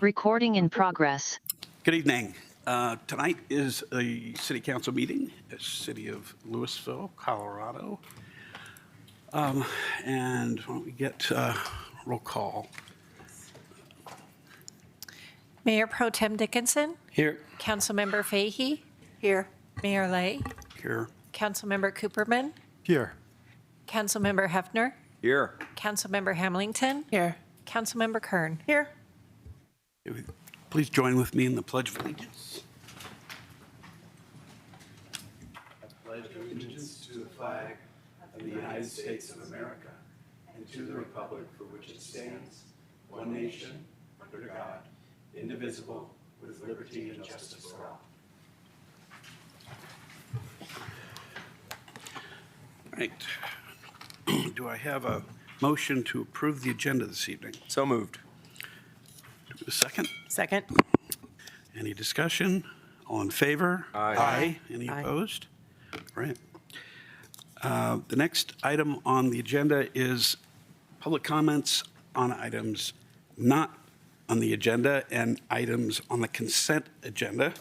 Recording in progress. Good evening. Tonight is a city council meeting, the city of Louisville, Colorado. And why don't we get roll call? Mayor Pro Tem Dickinson. Here. Councilmember Fahey. Here. Mayor Lay. Here. Councilmember Cooperman. Here. Councilmember Hefner. Here. Councilmember Hamilton. Here. Councilmember Kern. Here. Please join with me in the Pledge of Allegiance. I pledge allegiance to the flag of the United States of America and to the republic for which it stands, one nation, under God, indivisible, with liberty and justice for all. All right. Do I have a motion to approve the agenda this evening? So moved. A second? Second. Any discussion? All in favor? Aye. Any Aye. opposed? All right. The next item on the agenda is public comments on items not on the agenda and items on the consent agenda.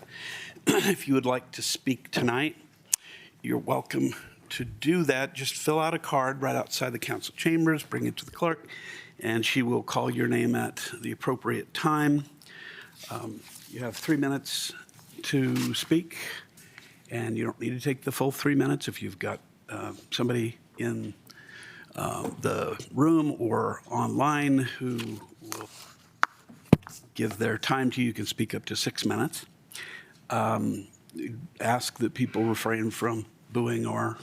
If you would like to speak tonight, you're welcome to do that. Just fill out a card right outside the council chambers, bring it to the clerk, and she will call your name at the appropriate time. You have 3 minutes to speak, and you don't need to take the full 3 minutes. If you've got somebody in the room or online who will give their time to you, you can speak up to 6 minutes. Ask that people refrain from booing or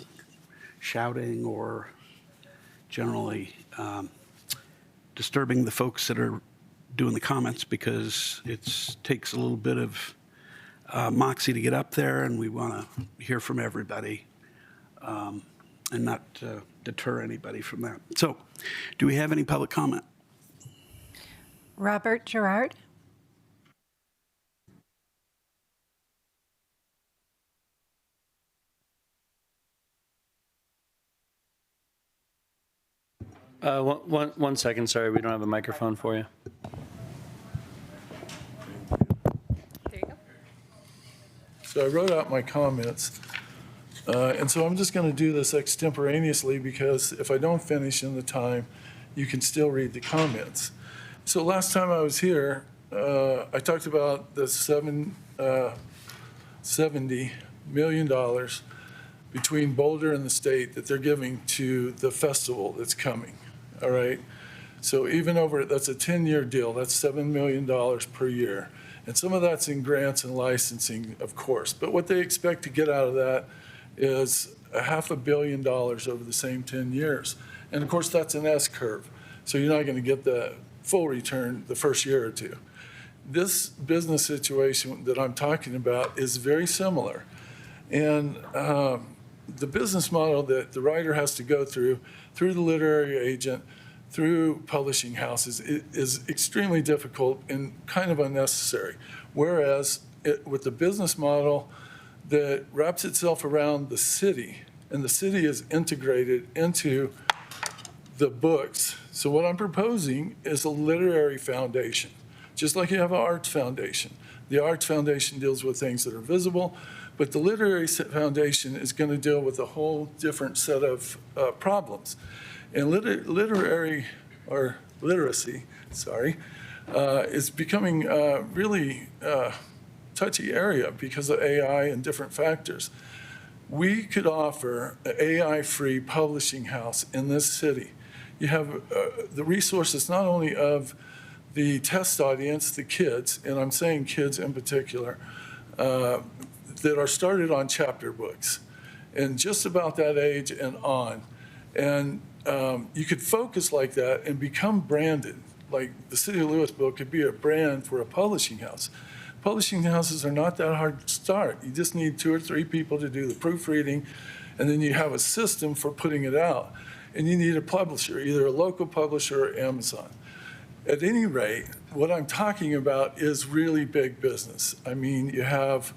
shouting or generally disturbing the folks that are doing the comments, because it takes a little bit of moxie to get up there, and we want to hear from everybody and not deter anybody from that. So, do we have any public comment? Robert Gerard. One second, sorry, we don't have a microphone for you. There you go. So I wrote out my comments, and so I'm just going to do this extemporaneously, because if I don't finish in the time, you can still read the comments. So last time I was here, I talked about the $70 million between Boulder and the state that they're giving to the festival that's coming, all right? So even over, that's a 10-year deal, that's $7 million per year. And some of that's in grants and licensing, of course. But what they expect to get out of that is $500 million over the same 10 years. And of course, that's an S curve. So you're not going to get the full return the first year or two. This business situation that I'm talking about is very similar. And the business model that the writer has to go through the literary agent, through publishing houses, is extremely difficult and kind of unnecessary. Whereas with the business model that wraps itself around the city, and the city is integrated into the books. So what I'm proposing is a literary foundation, just like you have an arts foundation. The arts foundation deals with things that are visible, but the literary foundation is going to deal with a whole different set of problems. And literacy, is becoming really touchy area because of AI and different factors. We could offer an AI-free publishing house in this city. You have the resources not only of the test audience, the kids, and I'm saying kids in particular, that are started on chapter books, and just about that age and on. And you could focus like that and become branded. Like the city of Louisville could be a brand for a publishing house. Publishing houses are not that hard to start. You just need 2 or 3 people to do the proofreading, and then you have a system for putting it out. And you need a publisher, either a local publisher or Amazon. At any rate, what I'm talking about is really big business. I mean, you have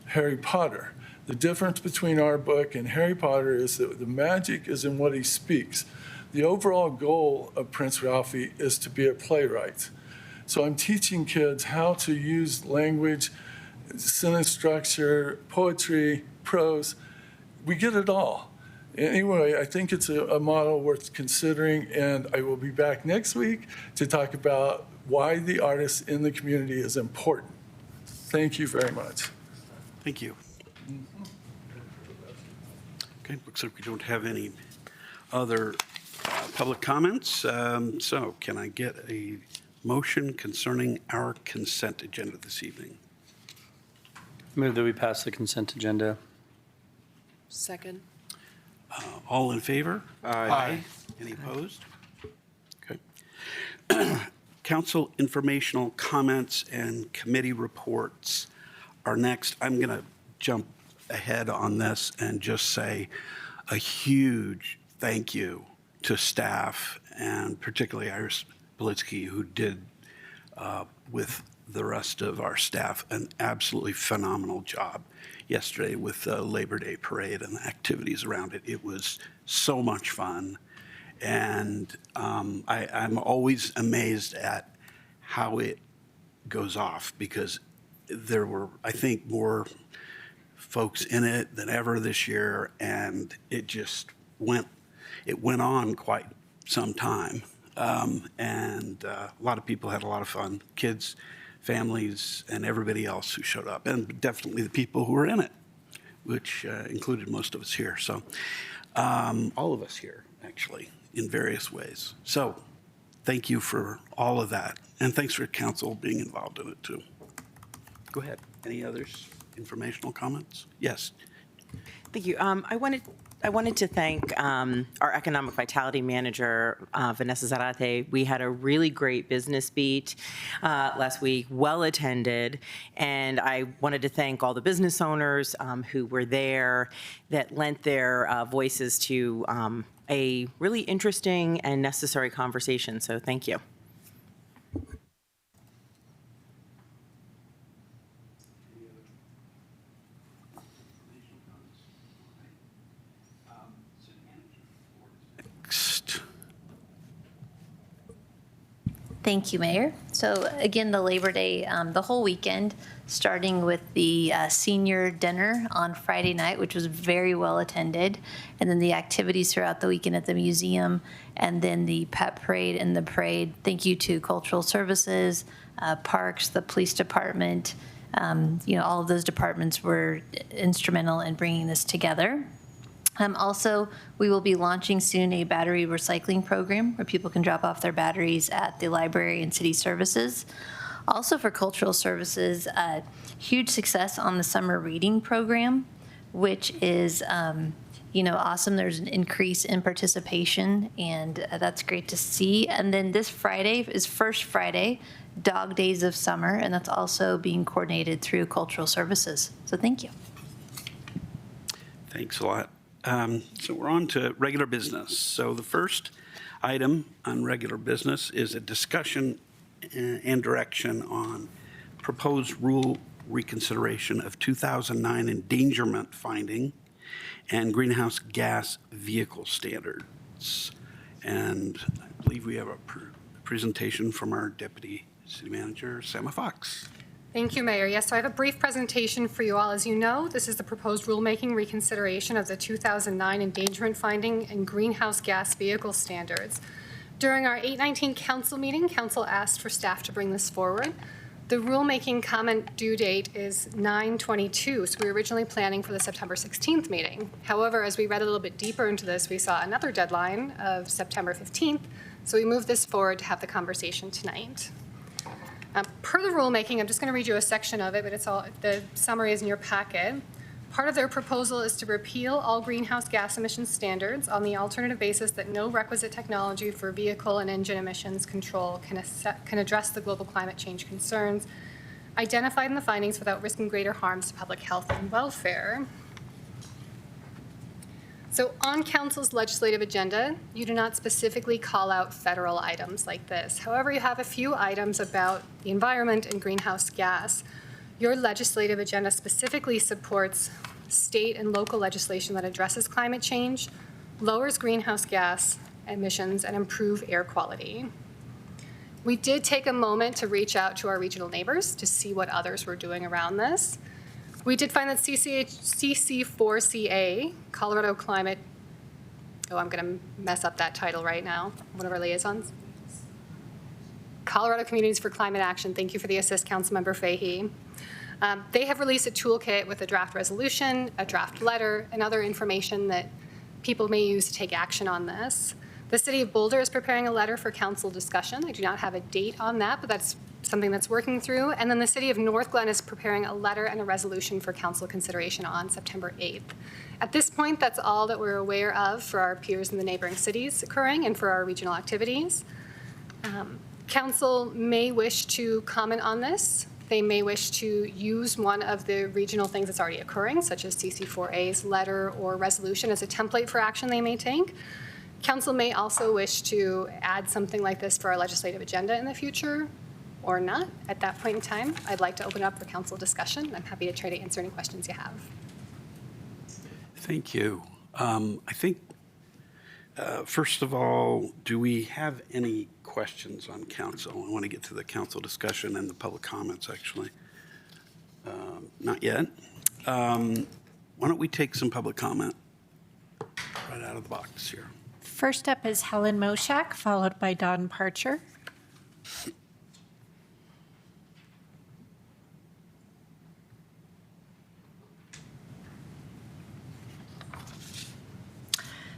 Harry Potter. The difference between our book and Harry Potter is that the magic is in what he speaks. The overall goal of Prince Ralphie is to be a playwright. So I'm teaching kids how to use language, sentence structure, poetry, prose. We get it all. Anyway, I think it's a model worth considering, and I will be back next week to talk about why the artist in the community is important. Thank you very much. Thank you. Okay, looks like we don't have any other public comments. So can I get a motion concerning our consent agenda this evening? Move that we pass the consent agenda. Second. All in favor? Aye. Any opposed? Okay. Council informational comments and committee reports are next. I'm going to jump ahead on this and just say a huge thank you to staff, and particularly Iris Belitsky, who did with the rest of our staff an absolutely phenomenal job yesterday with the Labor Day parade and the activities around it. It was so much fun. And I'm always amazed at how it goes off, because there were, I think, more folks in it than ever this year, and it just went on quite some time. And a lot of people had a lot of fun, kids, families, and everybody else who showed up, and definitely the people who were in it, which included most of us here. So all of us here, actually, in various ways. So thank you for all of that. And thanks for council being involved in it too. Go ahead. Any others? Informational comments? Yes. Thank you. I wanted to thank our economic vitality manager, Vanessa Zarate. We had a really great business beat last week, well attended, and I wanted to thank all the business owners who were there that lent their voices to a really interesting and necessary conversation. So thank you. Next. Thank you, Mayor. So again, the Labor Day, the whole weekend, starting with the senior dinner on Friday night, which was very well attended, and then the activities throughout the weekend at the museum, and then the pep parade and the parade. Thank you to Cultural Services, Parks, the Police Department. All of those departments were instrumental in bringing this together. Also, we will be launching soon a battery recycling program where people can drop off their batteries at the library and city services. Also for Cultural Services, huge success on the summer reading program, which is, awesome. There's an increase in participation, and that's great to see. And then this Friday is First Friday, Dog Days of Summer, and that's also being coordinated through Cultural Services. So thank you. Thanks a lot. So we're on to regular business. So the first item on regular business is a discussion and direction on proposed rule reconsideration of 2009 endangerment finding and greenhouse gas vehicle standards. And I believe we have a presentation from our Deputy City Manager, Sama Fox. Thank you, Mayor. Yes, so I have a brief presentation for you all. As you know, this is the proposed rulemaking reconsideration of the 2009 endangerment finding and greenhouse gas vehicle standards. During our 8/19 council meeting, council asked for staff to bring this forward. The rulemaking comment due date is 9/22, so we were originally planning for the September 16th meeting. However, as we read a little bit deeper into this, we saw another deadline of September 15th, so we moved this forward to have the conversation tonight. Per the rulemaking, I'm just going to read you a section of it, but the summary is in your packet. Part of their proposal is to repeal all greenhouse gas emissions standards on the alternative basis that no requisite technology for vehicle and engine emissions control can address the global climate change concerns identified in the findings without risking greater harms to public health and welfare. So on council's legislative agenda, you do not specifically call out federal items like this. However, you have a few items about the environment and greenhouse gas. Your legislative agenda specifically supports state and local legislation that addresses climate change, lowers greenhouse gas emissions, and improve air quality. We did take a moment to reach out to our regional neighbors to see what others were doing around this. We did find that CC4CA, Colorado Climate, oh, I'm going to mess up that title right now, one of our liaisons. Colorado Communities for Climate Action, thank you for the assist, Councilmember Fahey. They have released a toolkit with a draft resolution, a draft letter, and other information that people may use to take action on this. The City of Boulder is preparing a letter for council discussion. I do not have a date on that, but that's something that's working through. And then the City of North Glen is preparing a letter and a resolution for council consideration on September 8th. At this point, that's all that we're aware of for our peers in the neighboring cities occurring and for our regional activities. Council may wish to comment on this. They may wish to use one of the regional things that's already occurring, such as CC4A's letter or resolution as a template for action they may take. Council may also wish to add something like this for our legislative agenda in the future or not. At that point in time, I'd like to open up for council discussion. I'm happy to try to answer any questions you have. Thank you. I think, first of all, do we have any questions on council? I want to get to the council discussion and the public comments, actually. Not yet. Why don't we take some public comment right out of the box here? First up is Helen Moshak, followed by Don Parcher.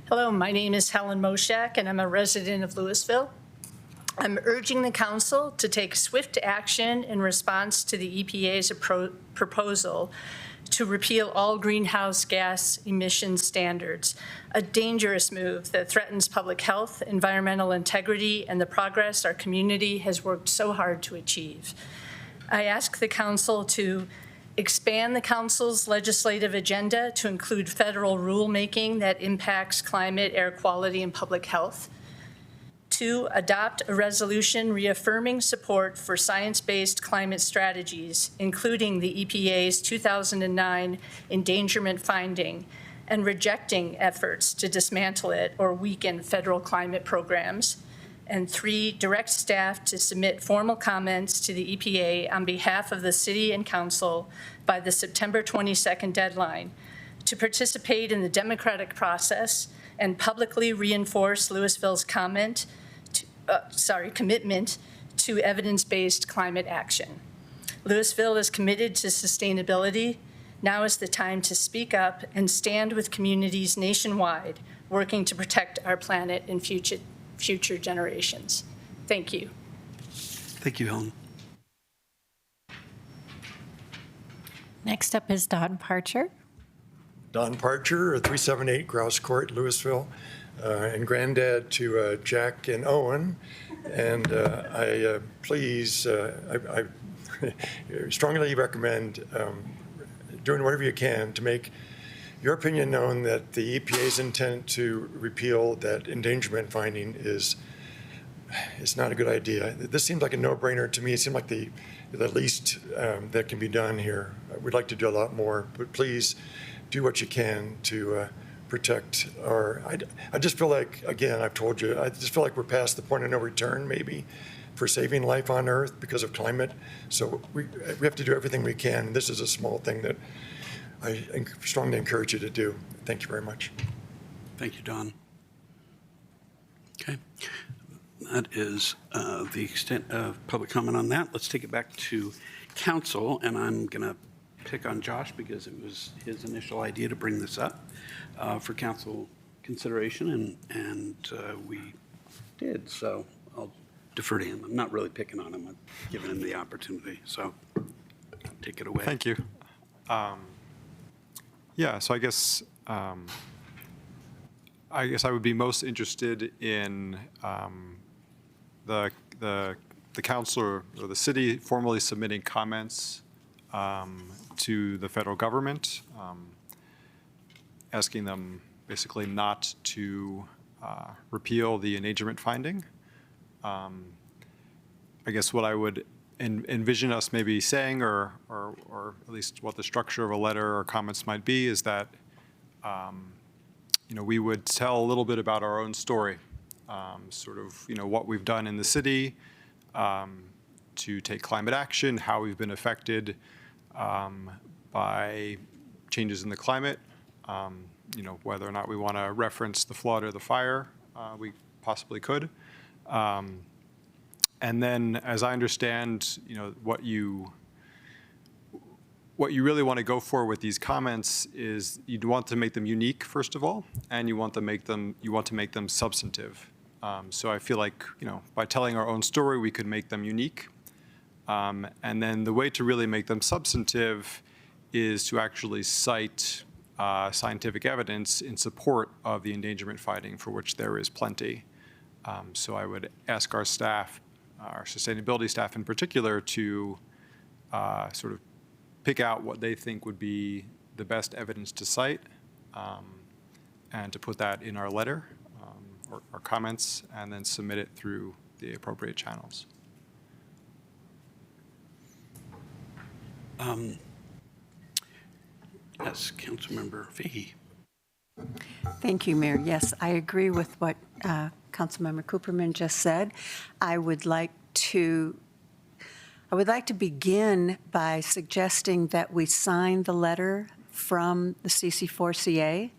Hello, my name is Helen Moshak, and I'm a resident of Louisville. I'm urging the council to take swift action in response to the EPA's proposal to repeal all greenhouse gas emission standards, a dangerous move that threatens public health, environmental integrity, and the progress our community has worked so hard to achieve. I ask the council to expand the council's legislative agenda to include federal rulemaking that impacts climate, air quality, and public health. 2, adopt a resolution reaffirming support for science-based climate strategies, including the EPA's 2009 endangerment finding, and rejecting efforts to dismantle it or weaken federal climate programs. And 3, direct staff to submit formal comments to the EPA on behalf of the City and Council by the September 22nd deadline to participate in the democratic process and publicly reinforce Louisville's commitment to evidence-based climate action. Louisville is committed to sustainability. Now is the time to speak up and stand with communities nationwide working to protect our planet and future generations. Thank you. Thank you, Helen. Next up is Don Parcher. Don Parcher, 378 Grouse Court, Louisville, and granddad to Jack and Owen. And I strongly recommend doing whatever you can to make your opinion known that the EPA's intent to repeal that endangerment finding is not a good idea. This seems like a no-brainer to me. It seemed like the least that can be done here. We'd like to do a lot more, but please do what you can to protect our. I just feel like, again, I've told you, I just feel like we're past the point of no return, maybe, for saving life on Earth because of climate. So we have to do everything we can. This is a small thing that I strongly encourage you to do. Thank you very much. Thank you, Don. Okay. That is the extent of public comment on that. Let's take it back to council, and I'm going to pick on Josh because it was his initial idea to bring this up for council consideration, and we did. So I'll defer to him. I'm not really picking on him. I'm giving him the opportunity. So take it away. Thank you. Yeah, so I guess I would be most interested in the council or the city formally submitting comments to the federal government, asking them basically not to repeal the endangerment finding. I guess what I would envision us maybe saying, or at least what the structure of a letter or comments might be, is that we would tell a little bit about our own story, sort of what we've done in the city, to take climate action, how we've been affected by changes in the climate, whether or not we want to reference the flood or the fire, we possibly could. And then, as I understand, what you really want to go for with these comments is you'd want to make them unique, first of all, and you want to make them substantive. So I feel like, by telling our own story, we could make them unique. And then the way to really make them substantive is to actually cite scientific evidence in support of the endangerment fighting, for which there is plenty. So I would ask our staff, our sustainability staff in particular, to sort of pick out what they think would be the best evidence to cite, and to put that in our letter or comments, and then submit it through the appropriate channels. Yes, Councilmember Fahey. Thank you, Mayor. Yes, I agree with what Councilmember Cooperman just said. I would like to begin by suggesting that we sign the letter from the CC4CA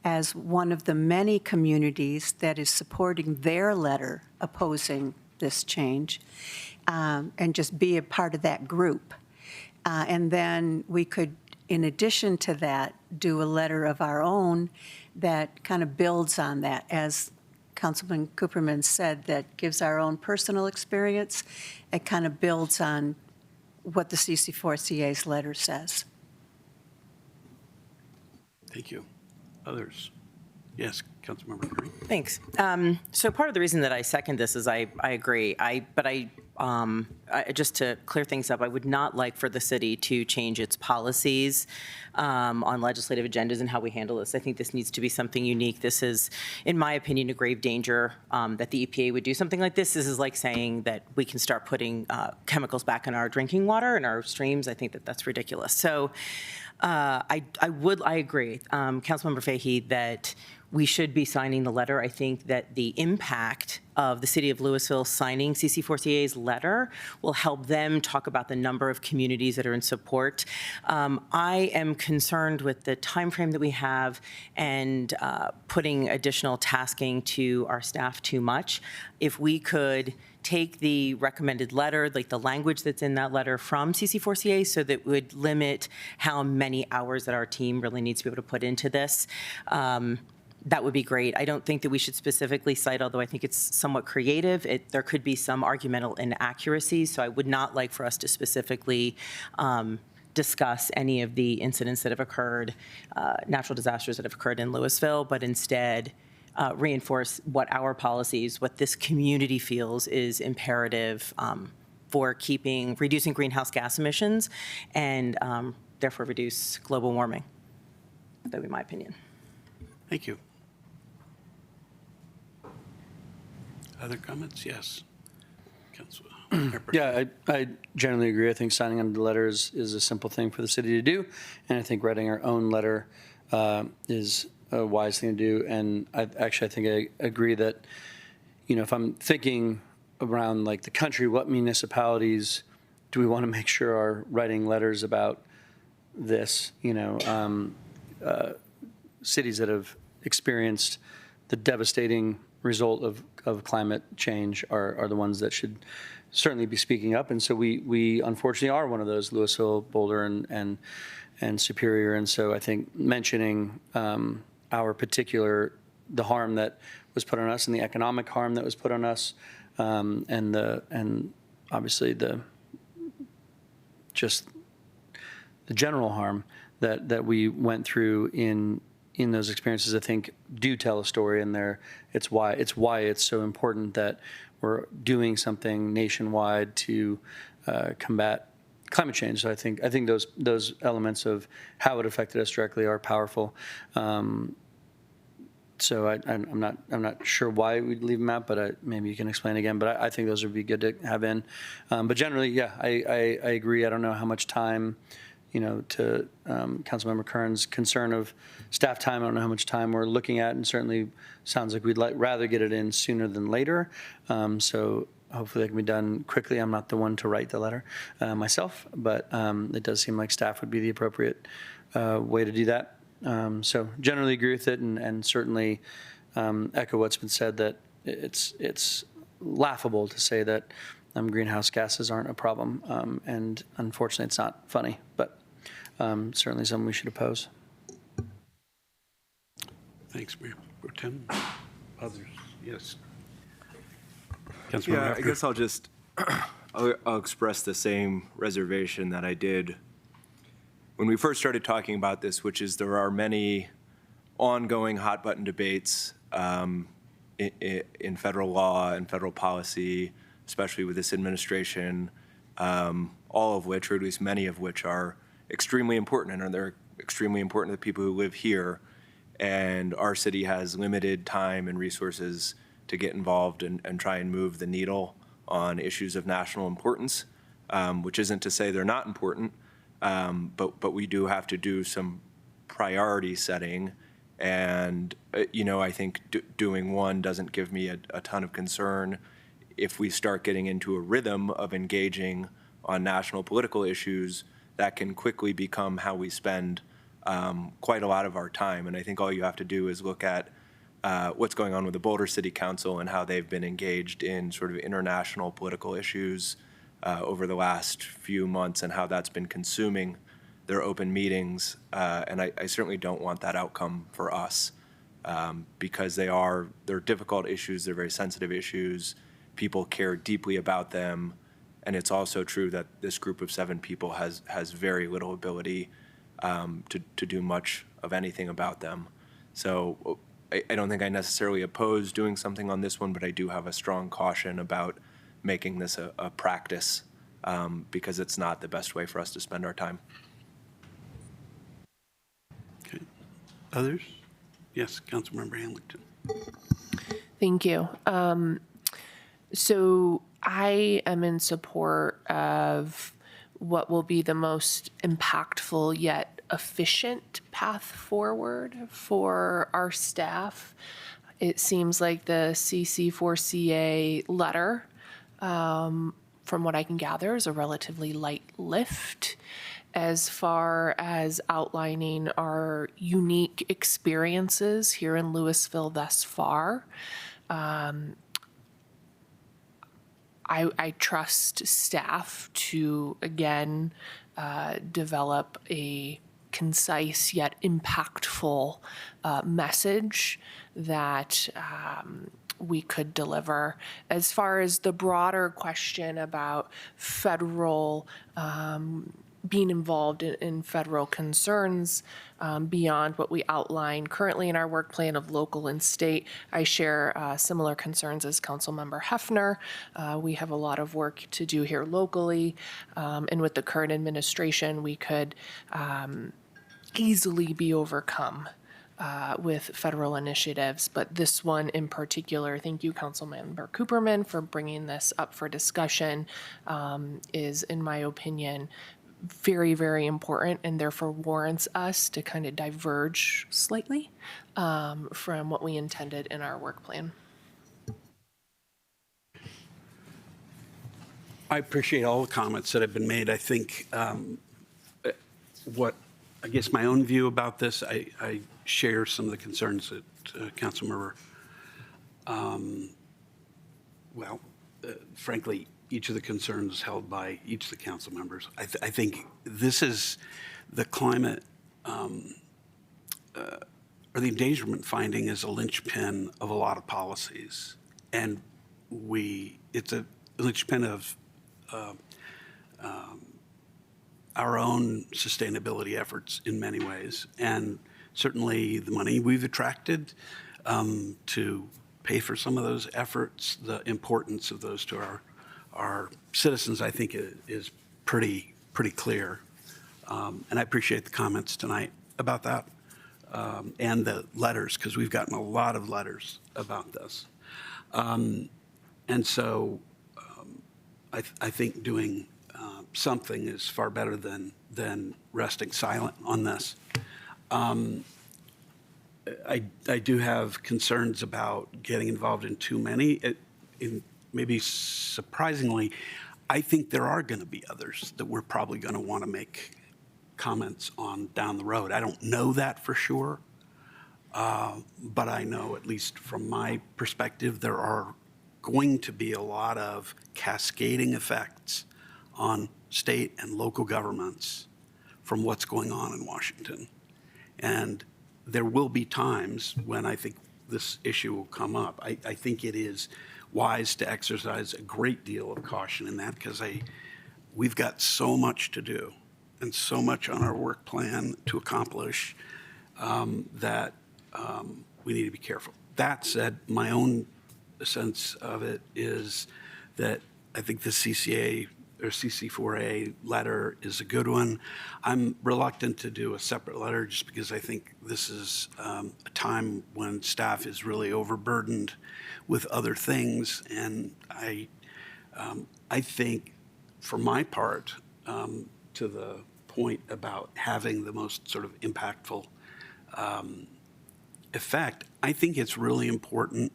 as one of the many communities that is supporting their letter opposing this change, and just be a part of that group. And then we could, in addition to that, do a letter of our own that kind of builds on that, as Councilman Cooperman said, that gives our own personal experience. It kind of builds on what the CC4CA's letter says. Thank you. Others? Yes, Councilmember Green. Thanks. So part of the reason that I second this is I agree. Just to clear things up, I would not like for the city to change its policies on legislative agendas and how we handle this. I think this needs to be something unique. This is, in my opinion, a grave danger that the EPA would do something like this. This is like saying that we can start putting chemicals back in our drinking water and our streams. I think that that's ridiculous. So I agree, Councilmember Fahey, that we should be signing the letter. I think that the impact of the city of Louisville signing CC4CA's letter will help them talk about the number of communities that are in support. I am concerned with the time frame that we have and putting additional tasking to our staff too much. If we could take the recommended letter, like the language that's in that letter from CC4CA, so that would ite how many hours that our team really needs to be able to put into this. That would be great. I don't think that we should specifically cite, although I think it's somewhat creative. There could be some argumental inaccuracies, so I would not like for us to specifically discuss any of the incidents that have occurred, natural disasters that have occurred in Louisville, but instead reinforce what our policies, what this community feels is imperative for reducing greenhouse gas emissions and therefore reduce global warming. That would be my opinion. Thank you. Other comments? Yes. Councilor Pepper. Yeah, I generally agree. I think signing on the letter is a simple thing for the city to do, and I think writing our own letter is a wise thing to do. And I think I agree that, if I'm thinking around like the country, what municipalities do we want to make sure are writing letters about this? Cities that have experienced the devastating result of climate change are the ones that should certainly be speaking up. And so we unfortunately are one of those, Louisville, Boulder, and Superior. And so I think mentioning the harm that was put on us and the economic harm that was put on us, and obviously the general harm that we went through in those experiences, I think do tell a story, and it's why it's so important that we're doing something nationwide to combat climate change. So I think those elements of how it affected us directly are powerful. So I'm not sure why we'd leave them out, but maybe you can explain again. But I think those would be good to have in. But generally, yeah, I agree. I don't know how much time, to Councilmember Kern's concern of staff time. I don't know how much time we're looking at, and certainly sounds like we'd rather get it in sooner than later. So hopefully that can be done quickly. I'm not the one to write the letter myself, but it does seem like staff would be the appropriate way to do that. So generally agree with it, and certainly echo what's been said, that it's laughable to say that greenhouse gases aren't a problem, and unfortunately it's not funny, but certainly something we should oppose. Thanks, Mayor Pro Tem. Others, yes. Yeah, I guess I'll just, I'll express the same reservation that I did when we first started talking about this, which is there are many ongoing hot button debates in federal law and federal policy, especially with this administration, all of which, or at least many of which, are extremely important, and they're extremely important to the people who live here. And our city has limited time and resources to get involved and try and move the needle on issues of national importance, which isn't to say they're not important, but we do have to do some priority setting. And, I think doing one doesn't give me a ton of concern if we start getting into a rhythm of engaging on national political issues. That can quickly become how we spend quite a lot of our time. And I think all you have to do is look at what's going on with the Boulder City Council and how they've been engaged in sort of international political issues over the last few months, and how that's been consuming their open meetings. And I certainly don't want that outcome for us, because they're difficult issues, they're very sensitive issues, people care deeply about them. And it's also true that this group of 7 people has very little ability to do much of anything about them. So I don't think I necessarily oppose doing something on this one, but I do have a strong caution about making this a practice, because it's not the best way for us to spend our time. Okay. Others? Yes, Councilmember Hamilton. Thank you. So I am in support of what will be the most impactful yet efficient path forward for our staff. It seems like the CC4CA letter, from what I can gather, is a relatively light lift as far as outlining our unique experiences here in Louisville thus far. I trust staff to, again, develop a concise yet impactful message that we could deliver. As far as the broader question about federal being involved in federal concerns beyond what we outline currently in our work plan of local and state, I share similar concerns as Councilmember Hefner. We have a lot of work to do here locally, and with the current administration, we could easily be overcome with federal initiatives, but this one in particular, thank you, Councilmember Cooperman, for bringing this up for discussion, is, in my opinion, very, very important, and therefore warrants us to kind of diverge slightly from what we intended in our work plan. I appreciate all the comments that have been made. I think I guess my own view about this, I share some of the concerns that Councilmember, frankly, each of the concerns held by each of the council members. I think this is the climate, or the endangerment finding is a linchpin of a lot of policies. And it's a linchpin of our own sustainability efforts in many ways. And certainly the money we've attracted to pay for some of those efforts, the importance of those to our citizens, I think is pretty clear. And I appreciate the comments tonight about that, and the letters, because we've gotten a lot of letters about this. And so I think doing something is far better than resting silent on this. I do have concerns about getting involved in too many. maybe surprisingly, I think there are going to be others that we're probably going to want to make comments on down the road. I don't know that for sure, but I know, at least from my perspective, there are going to be a lot of cascading effects on state and local governments from what's going on in Washington. And there will be times when I think this issue will come up. I think it is wise to exercise a great deal of caution in that, because we've got so much to do and so much on our work plan to accomplish that we need to be careful. That said, my own sense of it is that I think the CCA or CC4A letter is a good one. I'm reluctant to do a separate letter just because I think this is a time when staff is really overburdened with other things. And I think, for my part, to the point about having the most sort of impactful effect, I think it's really important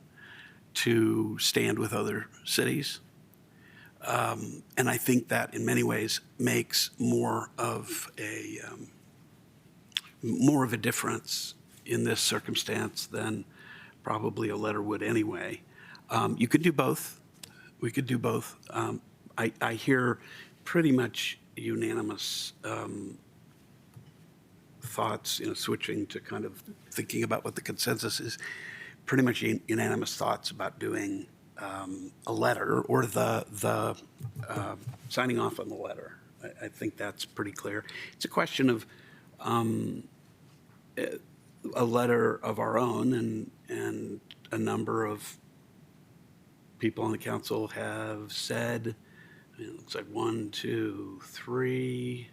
to stand with other cities. And I think that in many ways makes more of a difference in this circumstance than probably a letter would anyway. You could do both. We could do both. I hear pretty much unanimous thoughts, switching to kind of thinking about what the consensus is, pretty much unanimous thoughts about doing a letter or the signing off on the letter. I think that's pretty clear. It's a question of a letter of our own, and a number of people on the council have said, it looks like 1, 2, 3,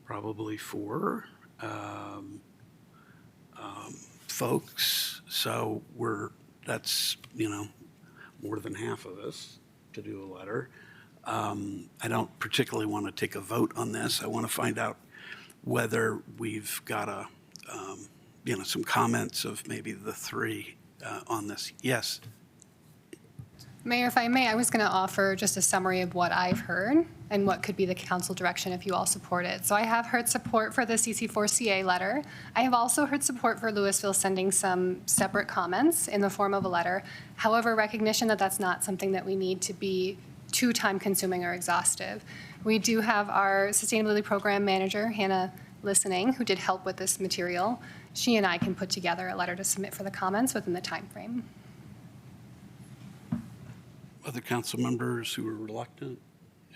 probably 4 folks. So that's more than half of us to do a letter. I don't particularly want to take a vote on this. I want to find out whether we've got some comments of maybe the 3 on this. Yes. Mayor, if I may, I was going to offer just a summary of what I've heard and what could be the council direction if you all support it. So I have heard support for the CC4CA letter. I have also heard support for Louisville sending some separate comments in the form of a letter. However, recognition that that's not something that we need to be too time-consuming or exhaustive. We do have our sustainability program manager, Hannah, listening, who did help with this material. She and I can put together a letter to submit for the comments within the time frame. Other council members who are reluctant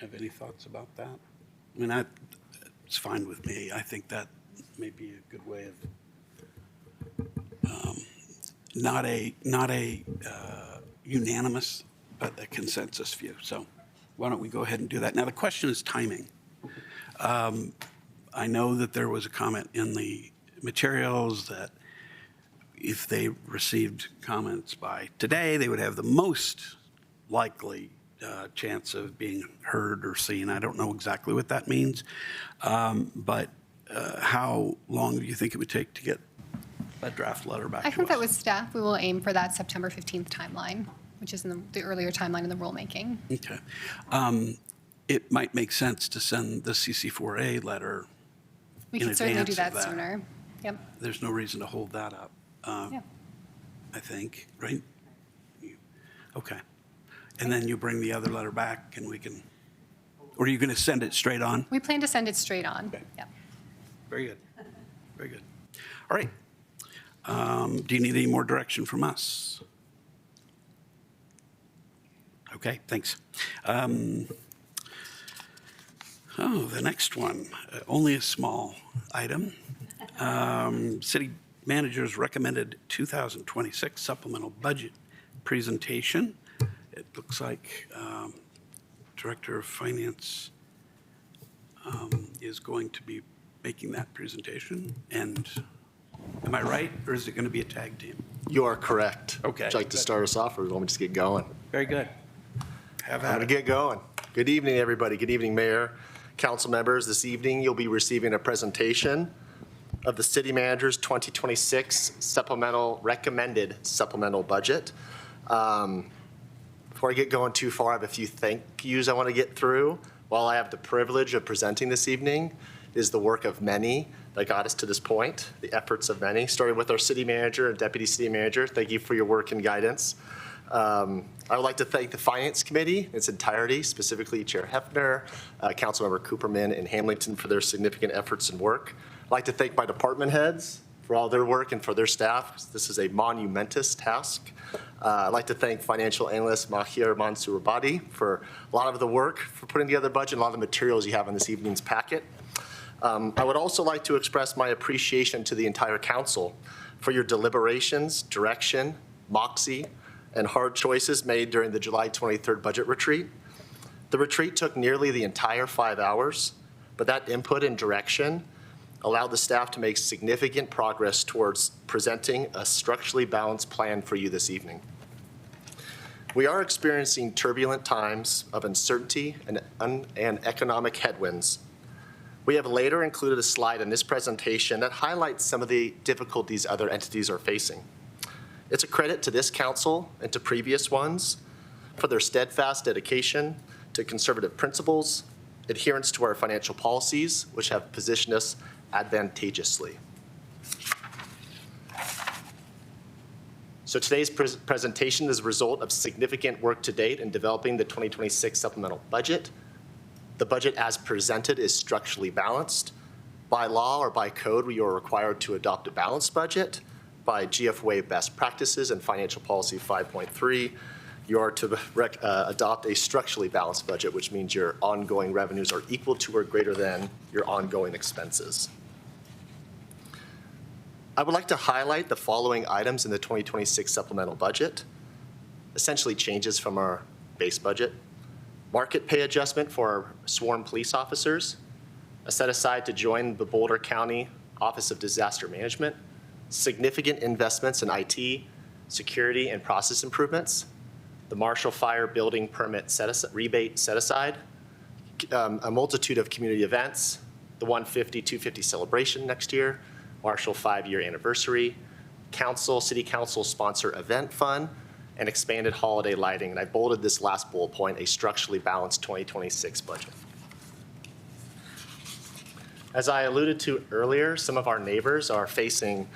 have any thoughts about that? I mean, it's fine with me. I think that may be a good way of not a unanimous, but a consensus view. So why don't we go ahead and do that? Now, the question is timing. I know that there was a comment in the materials that if they received comments by today, they would have the most likely chance of being heard or seen. I don't know exactly what that means, but how long do you think it would take to get that draft letter back to us? I think that with staff, we will aim for that September 15th timeline, which is in the earlier timeline in the rulemaking. Okay. It might make sense to send the CC4A letter We in can certainly advance do that of sooner. Yep. There's no reason to hold that up, Yeah. I think, right? Okay. And then you bring the other letter back and we can, or are you going to send it straight on? We plan to send it straight on. Okay. Yep. Very good. Very good. All right. Do you need any more direction from us? Okay, thanks. The next one, only a small item. City manager's recommended 2026 supplemental budget presentation. It looks like Director of Finance is going to be making that presentation. And am I right, or is it going to be a tag team? You are correct. Okay. Would you like to start us off, or do you want me to just get going? Very good. I'm going to get going. Good evening, everybody. Good evening, Mayor, council members. This evening, you'll be receiving a presentation of the city manager's 2026 recommended supplemental budget. Before I get going too far, I have a few thank yous I want to get through. While I have the privilege of presenting this evening, it is the work of many that got us to this point, the efforts of many, starting with our city manager and deputy city manager. Thank you for your work and guidance. I would like to thank the Finance Committee in its entirety, specifically Chair Hefner, Councilmember Cooperman, and Hamilton for their significant efforts and work. I'd like to thank my department heads for all their work and for their staff. This is a monumentous task. I'd like to thank financial analyst Mahir Mansourabadi for a lot of the work for putting together the budget and a lot of the materials you have in this evening's packet. I would also like to express my appreciation to the entire council for your deliberations, direction, moxie, and hard choices made during the July 23rd budget retreat. The retreat took nearly the entire 5 hours, but that input and direction allowed the staff to make significant progress towards presenting a structurally balanced plan for you this evening. We are experiencing turbulent times of uncertainty and economic headwinds. We have later included a slide in this presentation that highlights some of the difficulties other entities are facing. It's a credit to this council and to previous ones for their steadfast dedication to conservative principles, adherence to our financial policies, which have positioned us advantageously. So today's presentation is a result of significant work to date in developing the 2026 supplemental budget. The budget as presented is structurally balanced. By law or by code, we are required to adopt a balanced budget. By GFWA best practices and financial policy 5.3, you are to adopt a structurally balanced budget, which means your ongoing revenues are equal to or greater than your ongoing expenses. I would like to highlight the following items in the 2026 supplemental budget, essentially changes from our base budget. Market pay adjustment for our sworn police officers, a set aside to join the Boulder County Office of Disaster Management, significant investments in IT, security, and process improvements, the Marshall Fire Building Permit rebate set aside, a multitude of community events, the 150-250 celebration next year, Marshall 5-year anniversary, city council sponsor event fund, and expanded holiday lighting. And I bolded this last bullet point, a structurally balanced 2026 budget. As I alluded to earlier, some of our neighbors are facing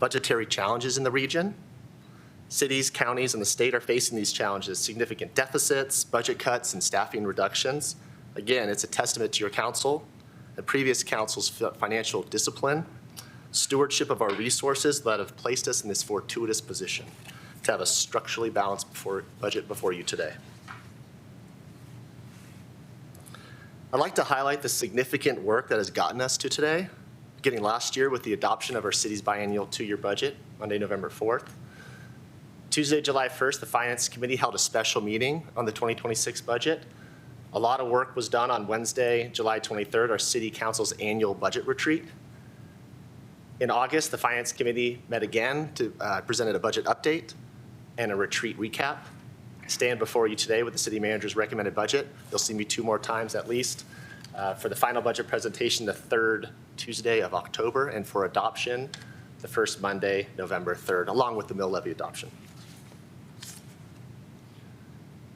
budgetary challenges in the region. Cities, counties, and the state are facing these challenges, significant deficits, budget cuts, and staffing reductions. Again, it's a testament to your council and previous council's financial discipline, stewardship of our resources that have placed us in this fortuitous position to have a structurally balanced budget before you today. I'd like to highlight the significant work that has gotten us to today, beginning last year with the adoption of our city's biennial 2-year budget, Monday, November 4th. Tuesday, July 1st, the Finance Committee held a special meeting on the 2026 budget. A lot of work was done on Wednesday, July 23rd, our City Council's annual budget retreat. In August, the Finance Committee met again to present a budget update and a retreat recap. I stand before you today with the City Manager's recommended budget. You'll see me 2 more times at least for the final budget presentation the 3rd Tuesday of October, and for adoption the first Monday, November 3rd, along with the mill levy adoption.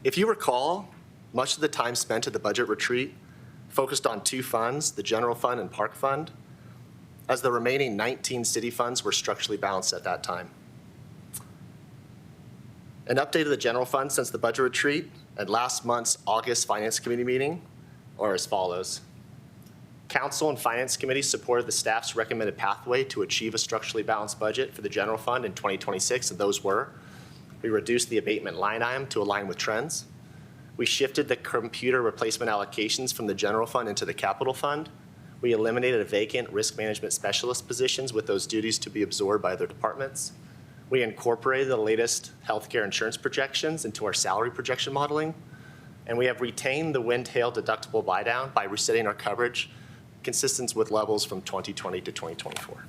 If you recall, much of the time spent at the budget retreat focused on 2 funds, the general fund and park fund, as the remaining 19 city funds were structurally balanced at that time. An update of the general fund since the budget retreat and last month's August Finance Committee meeting are as follows. Council and Finance Committee supported the staff's recommended pathway to achieve a structurally balanced budget for the general fund in 2026, and those were: we reduced the abatement line item to align with trends. We shifted the computer replacement allocations from the general fund into the capital fund. We eliminated vacant risk management specialist positions with those duties to be absorbed by other departments. We incorporated the latest healthcare insurance projections into our salary projection modeling. And we have retained the wind-hail deductible buy-down by resetting our coverage consistent with levels from 2020 to 2024.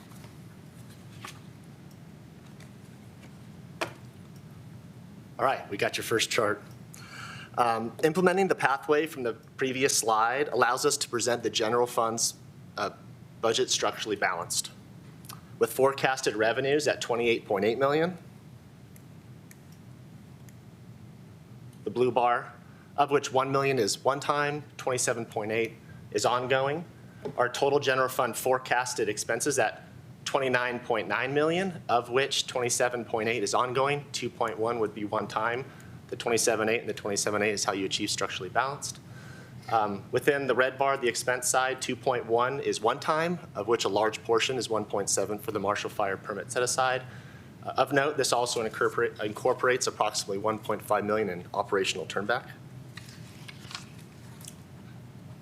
All right, we got your first chart. Implementing the pathway from the previous slide allows us to present the general fund's budget structurally balanced, with forecasted revenues at $28.8 million, the blue bar, of which 1 million is one-time, 27.8 is ongoing. Our total general fund forecasted expenses at 29.9 million, of which 27.8 is ongoing, 2.1 would be one-time. The 27.8 and the 27.8 is how you achieve structurally balanced. Within the red bar, the expense side, 2.1 is one-time, of which a large portion is 1.7 for the Marshall Fire permit set aside. Of note, this also incorporates approximately 1.5 million in operational turnback.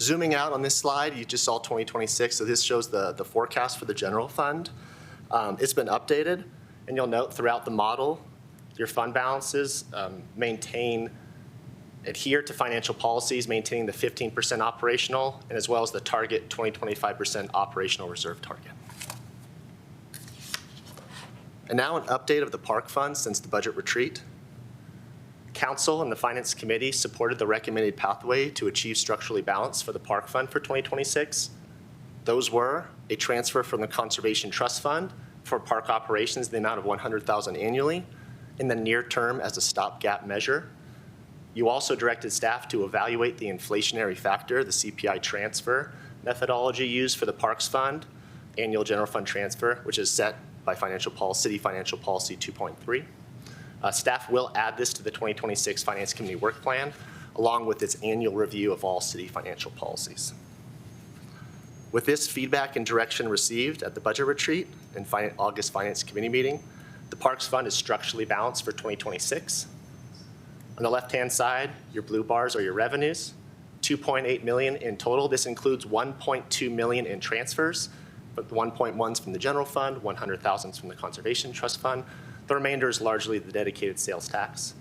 Zooming out on this slide, you just saw 2026, so this shows the forecast for the general fund. It's been updated, and you'll note throughout the model, your fund balances adhere to financial policies, maintaining the 15% operational, and as well as the target 25% operational reserve target. And now an update of the park fund since the budget retreat. Council and the Finance Committee supported the recommended pathway to achieve structurally balanced for the park fund for 2026. Those were a transfer from the Conservation Trust Fund for park operations in the amount of $100,000 annually in the near term as a stopgap measure. You also directed staff to evaluate the inflationary factor, the CPI transfer methodology used for the Parks Fund, annual general fund transfer, which is set by City Financial Policy 2.3. Staff will add this to the 2026 Finance Committee work plan, along with its annual review of all city financial policies. With this feedback and direction received at the budget retreat and August Finance Committee meeting, the Parks Fund is structurally balanced for 2026. On the left-hand side, your blue bars are your revenues, 2.8 million in total. This includes 1.2 million in transfers, but the 1.1 is from the general fund, 100,000 is from the Conservation Trust Fund. The remainder is largely the dedicated sales tax.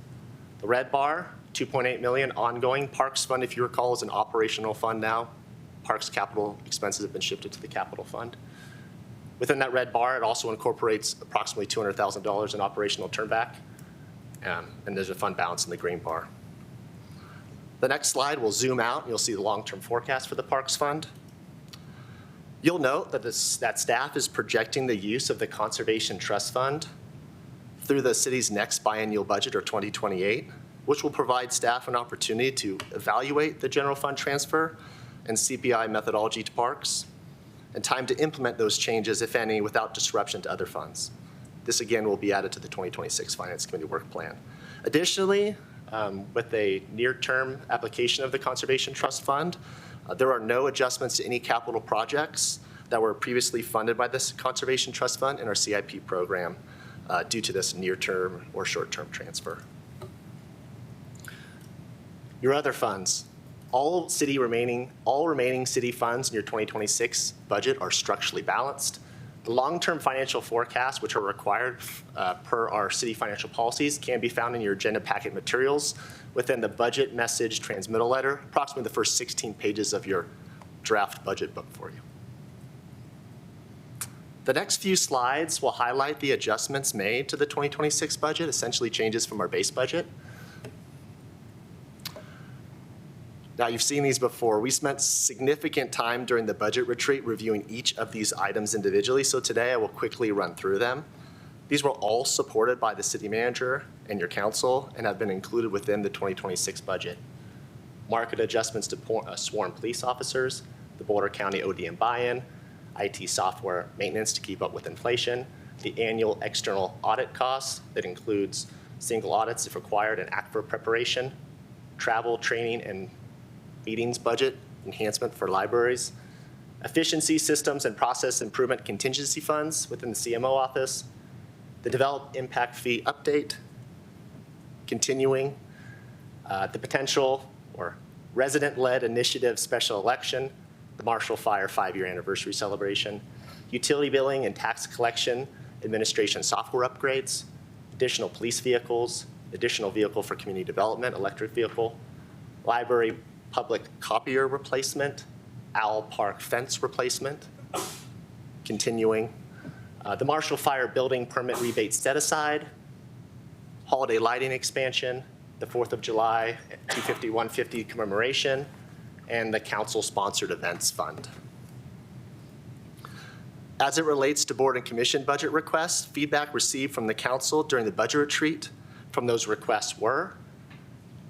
The red bar, 2.8 million ongoing. Parks Fund, if you recall, is an operational fund now. Parks capital expenses have been shifted to the capital fund. Within that red bar, it also incorporates approximately $200,000 in operational turnback. And there's a fund balance in the green bar. The next slide will zoom out, and you'll see the long-term forecast for the Parks Fund. You'll note that that staff is projecting the use of the Conservation Trust Fund through the city's next biennial budget, or 2028, which will provide staff an opportunity to evaluate the general fund transfer and CPI methodology to parks, and time to implement those changes, if any, without disruption to other funds. This, again, will be added to the 2026 Finance Committee work plan. Additionally, with a near-term application of the Conservation Trust Fund, there are no adjustments to any capital projects that were previously funded by this Conservation Trust Fund in our CIP program due to this near-term or short-term transfer. Your other funds. All remaining city funds in your 2026 budget are structurally balanced. The long-term financial forecasts, which are required per our city financial policies, can be found in your agenda packet materials within the budget message transmittal letter, approximately the first 16 pages of your draft budget book for you. The next few slides will highlight the adjustments made to the 2026 budget, essentially changes from our base budget. Now, you've seen these before. We spent significant time during the budget retreat reviewing each of these items individually, so today I will quickly run through them. These were all supported by the city manager and your council and have been included within the 2026 budget. Market adjustments to sworn police officers, the Boulder County ODM buy-in, IT software maintenance to keep up with inflation, the annual external audit costs that includes single audits if required and ACFR preparation, travel, training, and meetings budget enhancement for libraries, efficiency systems and process improvement contingency funds within the CMO office, the developed impact fee update, continuing the potential or resident-led initiative special election, the Marshall Fire 5-year anniversary celebration, utility billing and tax collection administration software upgrades, additional police vehicles, additional vehicle for community development, electric vehicle, library public copier replacement, Owl Park fence replacement, continuing. The Marshall Fire building permit rebate set aside, holiday lighting expansion, the 4th of July 250-150 commemoration, and the council-sponsored events fund. As it relates to board and commission budget requests, feedback received from the council during the budget retreat from those requests were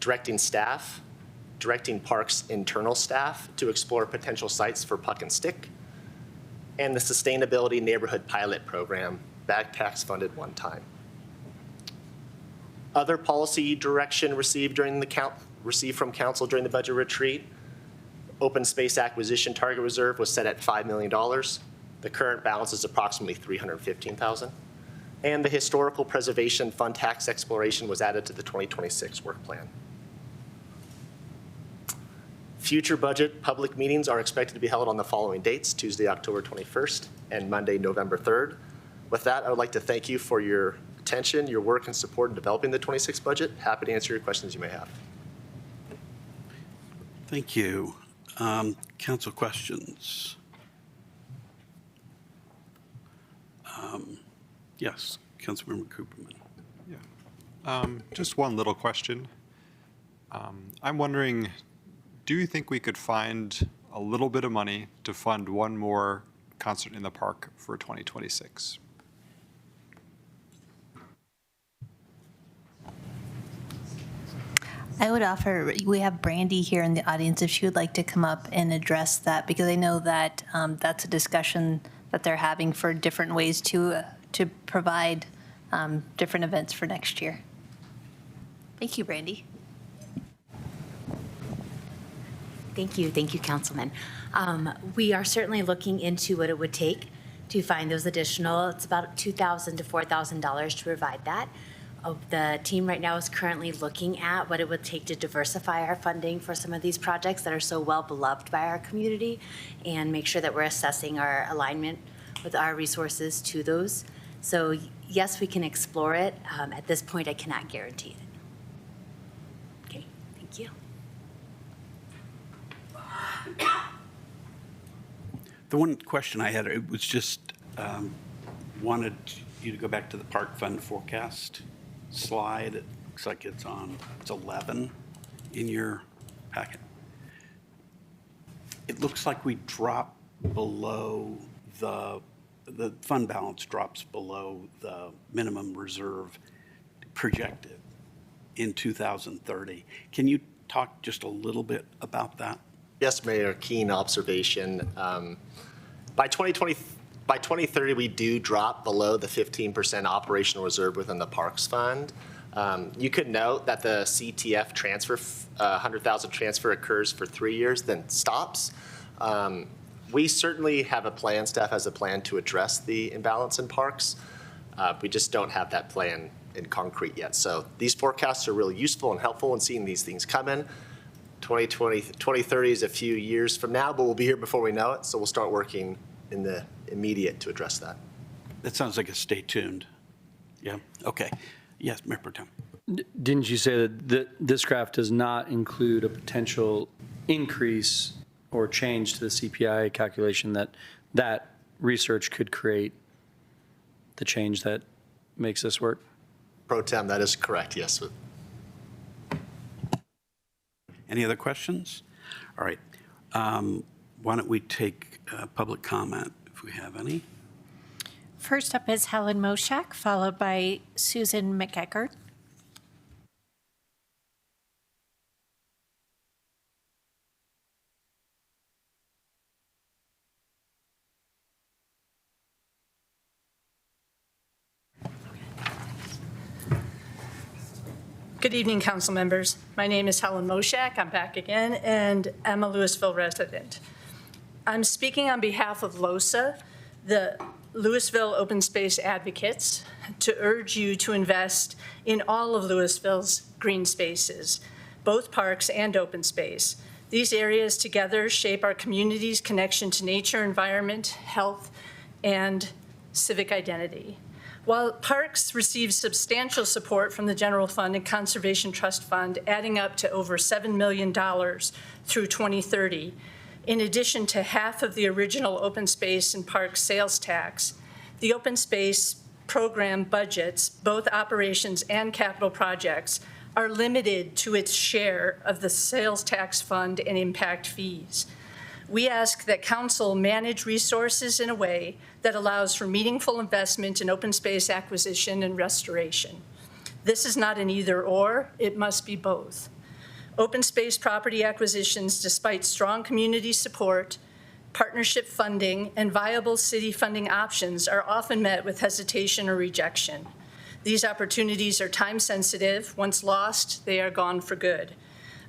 directing staff, directing parks internal staff to explore potential sites for puck and stick, and the Sustainability Neighborhood Pilot Program, backpacks funded one time. Other policy direction received from council during the budget retreat, open space acquisition target reserve was set at $5 million. The current balance is approximately $315,000. And the historical preservation fund tax exploration was added to the 2026 work plan. Future budget public meetings are expected to be held on the following dates: Tuesday, October 21st, and Monday, November 3rd. With that, I would like to thank you for your attention, your work, and support in developing the 26 budget. Happy to answer your questions you may have. Thank you. Council questions? Yes, Councilmember Cooperman. Just one little question. I'm wondering, do you think we could find a little bit of money to fund one more concert in the park for 2026? I would offer, we have Brandy here in the audience if she would like to come up and address that, because I know that that's a discussion that they're having for different ways to provide different events for next year. Thank you, Brandy. Thank you, Councilman. We are certainly looking into what it would take to find those additional, it's about $2,000 to $4,000 to provide that. The team right now is currently looking at what it would take to diversify our funding for some of these projects that are so well beloved by our community, and make sure that we're assessing our alignment with our resources to those. So yes, we can explore it. At this point, I cannot guarantee it. Okay, thank you. The one question I had, it was just wanted you to go back to the park fund forecast slide. It looks like it's 11 in your packet. It looks like we drop below the fund balance drops below the minimum reserve projected in 2030. Can you talk just a little bit about that? Yes, Mayor, keen observation. By 2030, we do drop below the 15% operational reserve within the Parks Fund. You could note that the CTF transfer, 100,000 transfer occurs for 3 years, then stops. We certainly have a plan, staff has a plan to address the imbalance in parks. We just don't have that plan in concrete yet. So these forecasts are really useful and helpful in seeing these things come in. 2030 is a few years from now, but we'll be here before we know it. So we'll start working in the immediate to address that. That sounds like a stay tuned. Yeah, okay. Yes, Mayor Pro Tem. Didn't you say that this graph does not include a potential increase or change to the CPI calculation that research could create the change that makes this work? Pro Tem, that is correct, yes. Any other questions? All right. Why don't we take public comment if we have any? First up is Helen Moshak, followed by Susan McEckert. Good evening, council members. My name is Helen Moshak. I'm back again, and I'm a Louisville resident. I'm speaking on behalf of LOSA, the Louisville Open Space Advocates, to urge you to invest in all of Louisville's green spaces, both parks and open space. These areas together shape our community's connection to nature, environment, health, and civic identity. While parks receive substantial support from the General Fund and Conservation Trust Fund, adding up to over $7 million through 2030, in addition to half of the original open space and park sales tax, the open space program budgets, both operations and capital projects, are limited to its share of the sales tax fund and impact fees. We ask that council manage resources in a way that allows for meaningful investment in open space acquisition and restoration. This is not an either or, it must be both. Open space property acquisitions, despite strong community support, partnership funding, and viable city funding options, are often met with hesitation or rejection. These opportunities are time-sensitive. Once lost, they are gone for good.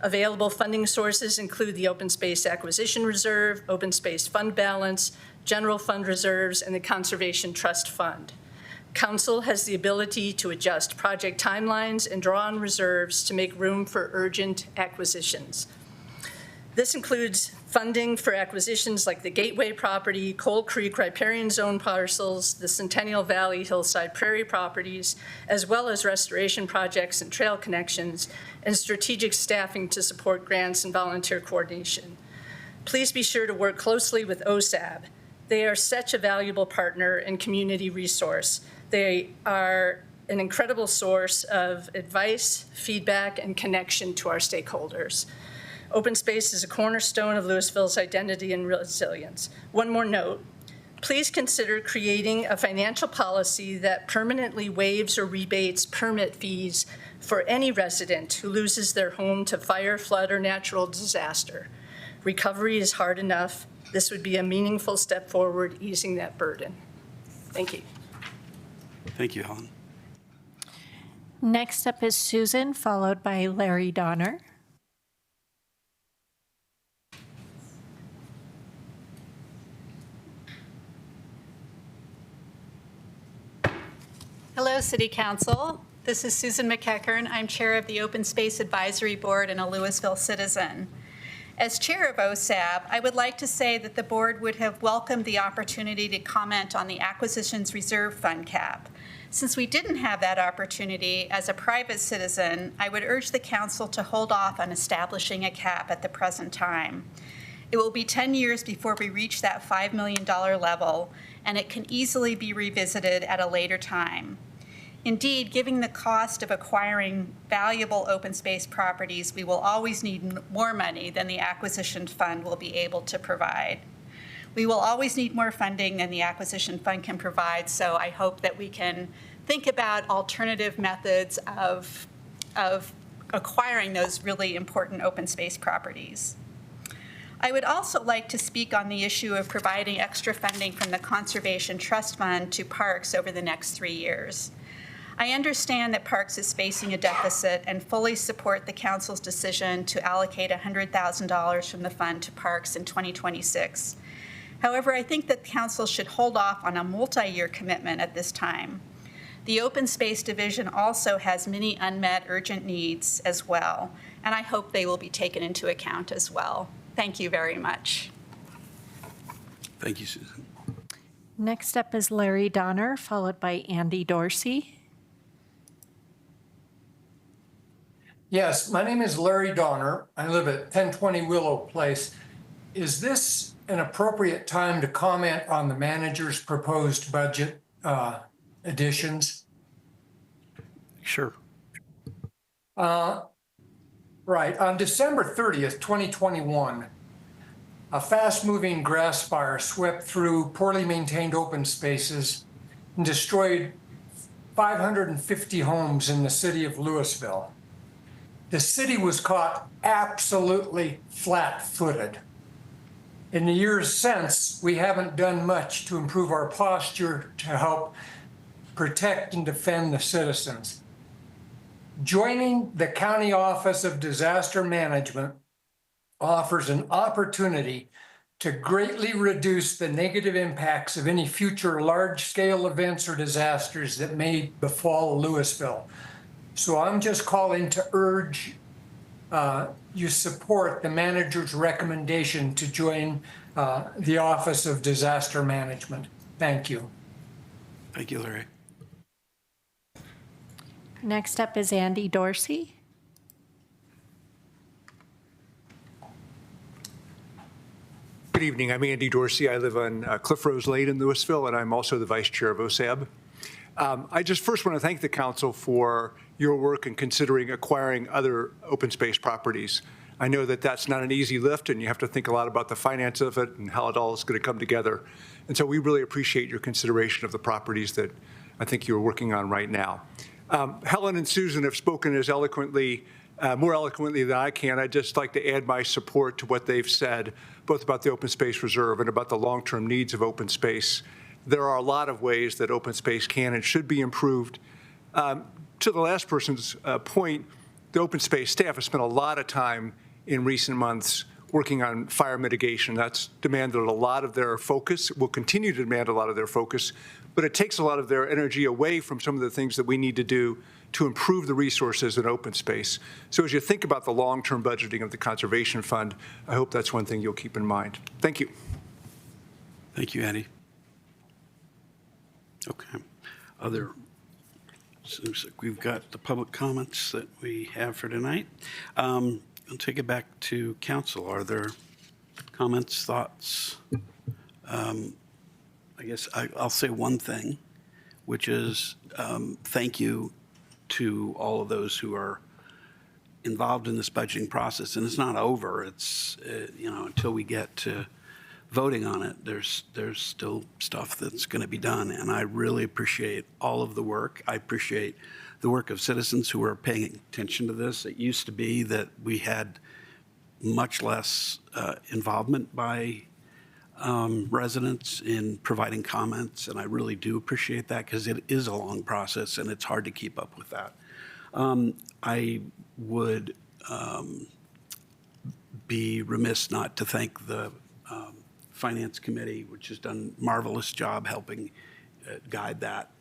Available funding sources include the Open Space Acquisition Reserve, Open Space Fund Balance, General Fund Reserves, and the Conservation Trust Fund. Council has the ability to adjust project timelines and draw on reserves to make room for urgent acquisitions. This includes funding for acquisitions like the Gateway property, Coal Creek riparian zone parcels, the Centennial Valley Hillside Prairie properties, as well as restoration projects and trail connections, and strategic staffing to support grants and volunteer coordination. Please be sure to work closely with OSAB. They are such a valuable partner and community resource. They are an incredible source of advice, feedback, and connection to our stakeholders. Open space is a cornerstone of Louisville's identity and resilience. One more note, please consider creating a financial policy that permanently waives or rebates permit fees for any resident who loses their home to fire, flood, or natural disaster. Recovery is hard enough. This would be a meaningful step forward, easing that burden. Thank you. Thank you, Helen. Next up is Susan, followed by Larry Donner. Hello, City Council. This is Susan McEachern. I'm chair of the Open Space Advisory Board and a Louisville citizen. As chair of OSAB, I would like to say that the board would have welcomed the opportunity to comment on the Acquisitions Reserve Fund cap. Since we didn't have that opportunity, as a private citizen, I would urge the council to hold off on establishing a cap at the present time. It will be 10 years before we reach that $5 million level, and it can easily be revisited at a later time. Indeed, given the cost of acquiring valuable open space properties, we will always need more money than the acquisition fund will be able to provide. We will always need more funding than the acquisition fund can provide, so I hope that we can think about alternative methods of acquiring those really important open space properties. I would also like to speak on the issue of providing extra funding from the Conservation Trust Fund to parks over the next 3 years. I understand that Parks is facing a deficit and fully support the council's decision to allocate $100,000 from the fund to parks in 2026. However, I think that council should hold off on a multi-year commitment at this time. The Open Space Division also has many unmet urgent needs as well, and I hope they will be taken into account as well. Thank you very much. Thank you, Susan. Next up is Larry Donner, followed by Andy Dorsey. Yes, my name is Larry Donner. I live at 1020 Willow Place. Is this an appropriate time to comment on the manager's proposed budget additions? Sure. Right. On December 30th, 2021, a fast-moving grass fire swept through poorly maintained open spaces and destroyed 550 homes in the city of Louisville. The city was caught absolutely flat-footed. In the years since, we haven't done much to improve our posture to help protect and defend the citizens. Joining the County Office of Disaster Management offers an opportunity to greatly reduce the negative impacts of any future large-scale events or disasters that may befall Louisville. So I'm just calling to urge you support the manager's recommendation to join the Office of Disaster Management. Thank you. Thank you, Larry. Next up is Andy Dorsey. Good evening. I'm Andy Dorsey. I live on Cliff Rose Lane in Louisville, and I'm also the vice chair of OSAB. I just first want to thank the council for your work in considering acquiring other open space properties. I know that that's not an easy lift, and you have to think a lot about the finance of it and how it all is going to come together. And so we really appreciate your consideration of the properties that I think you're working on right now. Helen and Susan have spoken as eloquently more eloquently than I can. I'd just like to add my support to what they've said, both about the Open Space Reserve and about the long-term needs of open space. There are a lot of ways that open space can and should be improved. To the last person's point, the open space staff has spent a lot of time in recent months working on fire mitigation. That's demanded a lot of their focus, will continue to demand a lot of their focus, but it takes a lot of their energy away from some of the things that we need to do to improve the resources in open space. So as you think about the long-term budgeting of the Conservation Fund, I hope that's one thing you'll keep in mind. Thank you. Thank you, Eddie. Okay. Seems like we've got the public comments that we have for tonight. I'll take it back to council. Are there comments, thoughts? I guess I'll say one thing, which is thank you to all of those who are involved in this budgeting process. And it's not over. It's, until we get to voting on it, there's still stuff that's going to be done. And I really appreciate all of the work. I appreciate the work of citizens who are paying attention to this. It used to be that we had much less involvement by residents in providing comments, and I really do appreciate that because it is a long process and it's hard to keep up with that. I would be remiss not to thank the Finance Committee, which has done a marvelous job helping guide that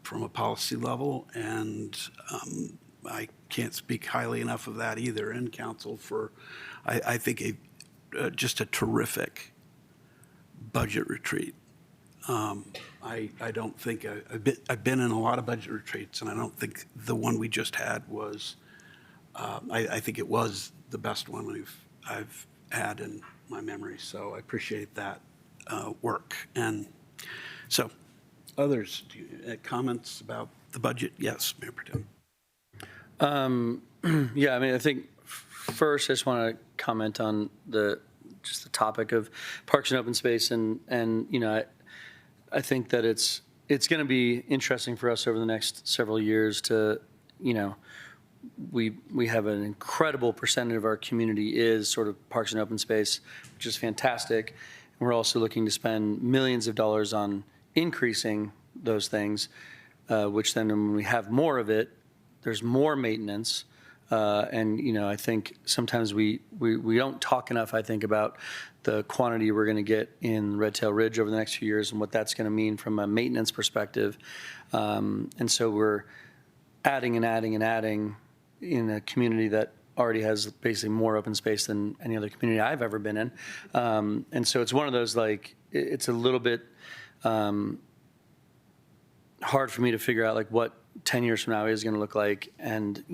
from a policy level, and I can't speak highly enough of that either in council for, I think, just a terrific budget retreat. I don't think I've been in a lot of budget retreats, and I don't think the one we just had was. I think it was the best one I've had in my memory. So I appreciate that work. And so, others, comments about the budget? Yes, Mayor Protem. Yeah, I mean, I think first I just want to comment on the topic of parks and open space, and I think that it's going to be interesting for us over the next several years to, we have an incredible percentage of our community is sort of parks and open space, which is fantastic. And we're also looking to spend millions of dollars on increasing those things, which then when we have more of it, there's more maintenance. And, I think sometimes we don't talk enough, I think, about the quantity we're going to get in Red Tail Ridge over the next few years and what that's going to mean from a maintenance perspective. And so we're adding and adding and adding in a community that already has basically more open space than any other community I've ever been in. And so it's one of those, it's a little bit hard for me to figure out what 10 years from now is going to look like, and,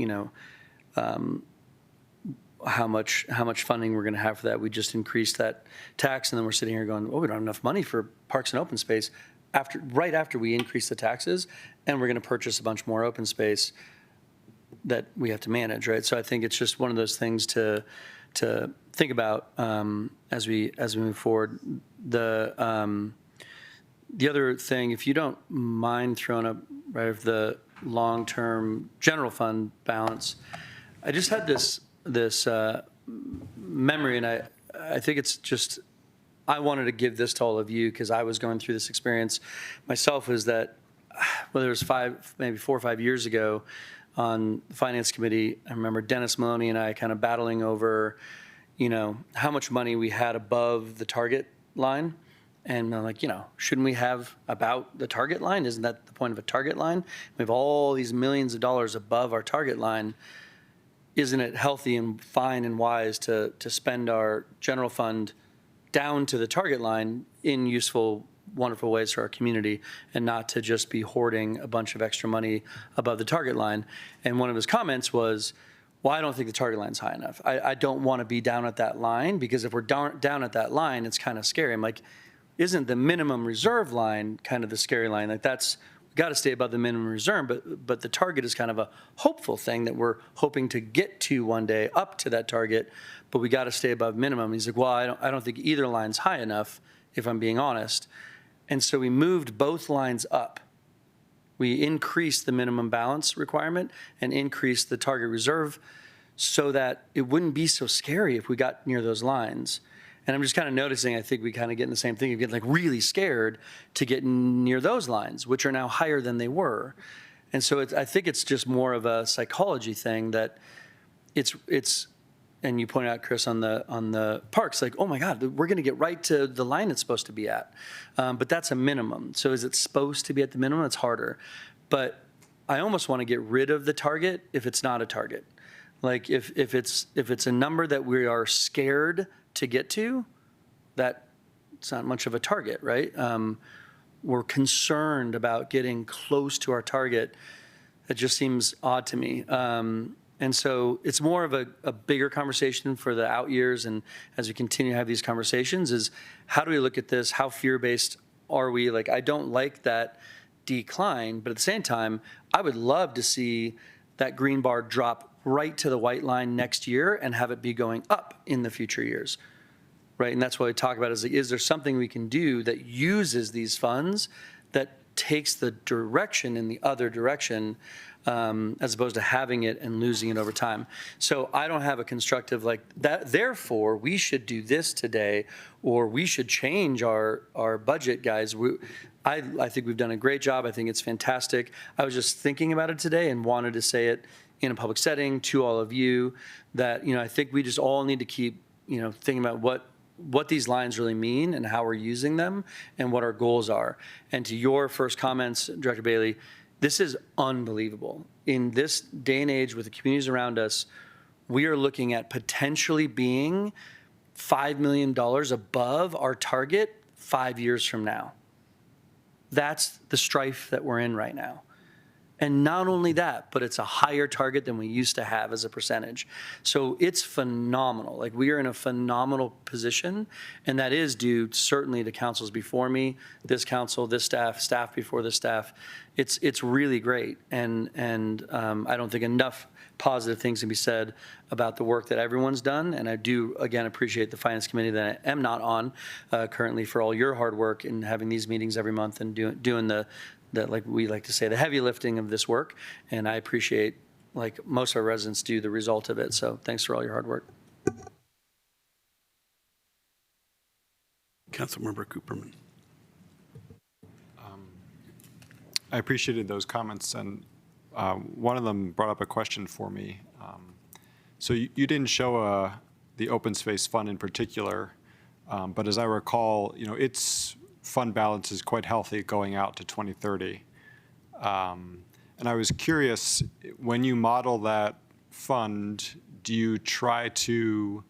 how much funding we're going to have for that. We just increased that tax, and then we're sitting here going, we don't have enough money for parks and open space right after we increase the taxes, and we're going to purchase a bunch more open space that we have to manage, right? So I think it's just one of those things to think about as we move forward. The other thing, if you don't mind throwing up right of the long-term general fund balance, I just had this memory, and I think it's just, I wanted to give this to all of you because I was going through this experience myself, is that whether it was maybe 4 or 5 years ago on the Finance Committee, I remember Dennis Maloney and I kind of battling over, how much money we had above the target line. And I'm like, shouldn't we have about the target line? Isn't that the point of a target line? We have all these millions of dollars above our target line. Isn't it healthy and fine and wise to spend our general fund down to the target line in useful, wonderful ways for our community, and not to just be hoarding a bunch of extra money above the target line? And one of his comments was, well, I don't think the target line's high enough. I don't want to be down at that line, because if we're down at that line, it's kind of scary. I'm like, isn't the minimum reserve line kind of the scary line? We've got to stay above the minimum reserve, but the target is kind of a hopeful thing that we're hoping to get to one day, up to that target, but we got to stay above minimum. He's like, well, I don't think either line's high enough, if I'm being honest. And so we moved both lines up. We increased the minimum balance requirement and increased the target reserve so that it wouldn't be so scary if we got near those lines. And I'm just kind of noticing, I think we kind of get in the same thing. You get like really scared to get near those lines, which are now higher than they were. And so I think it's just more of a psychology thing that it's, and you pointed out, Chris, on the parks, like, oh my God, we're going to get right to the line it's supposed to be at. But that's a minimum. So is it supposed to be at the minimum? It's harder. But I almost want to get rid of the target if it's not a target. Like if it's a number that we are scared to get to, that it's not much of a target, right? We're concerned about getting close to our target. That just seems odd to me. And so it's more of a bigger conversation for the out years. And as we continue to have these conversations is how do we look at this? How fear-based are we? Like, I don't like that decline, but at the same time, I would love to see that green bar drop right to the white line next year and have it be going up in the future years, right? And that's what we talk about is, like, is there something we can do that uses these funds that takes the direction in the other direction as opposed to having it and losing it over time. So I don't have a constructive like that. Therefore, we should do this today, or we should change our budget, guys. I think we've done a great job. I think it's fantastic. I was just thinking about it today and wanted to say it in a public setting to all of you that, I think we just all need to keep, thinking about what these lines really mean and how we're using them and what our goals are. And to your first comments, Director Bailey, this is unbelievable. In this day and age with the communities around us, we are looking at potentially being $5 million above our target 5 years from now. That's the strife that we're in right now. And not only that, but it's a higher target than we used to have as a percentage. So it's phenomenal. Like, we are in a phenomenal position, and that is due certainly to councils before me, this council, this staff before this staff. It's really great, and I don't think enough positive things can be said about the work that everyone's done. And I do, again, appreciate the Finance Committee that I am not on currently for all your hard work in having these meetings every month and doing the like we like to say, the heavy lifting of this work. And I appreciate, like most of our residents do, the result of it. So thanks for all your hard work. Councilmember Cooperman. I appreciated those comments, and one of them brought up a question for me. So you didn't show the Open Space Fund in particular, but as I recall, its fund balance is quite healthy going out to 2030. And I was curious, when you model that fund, do you try to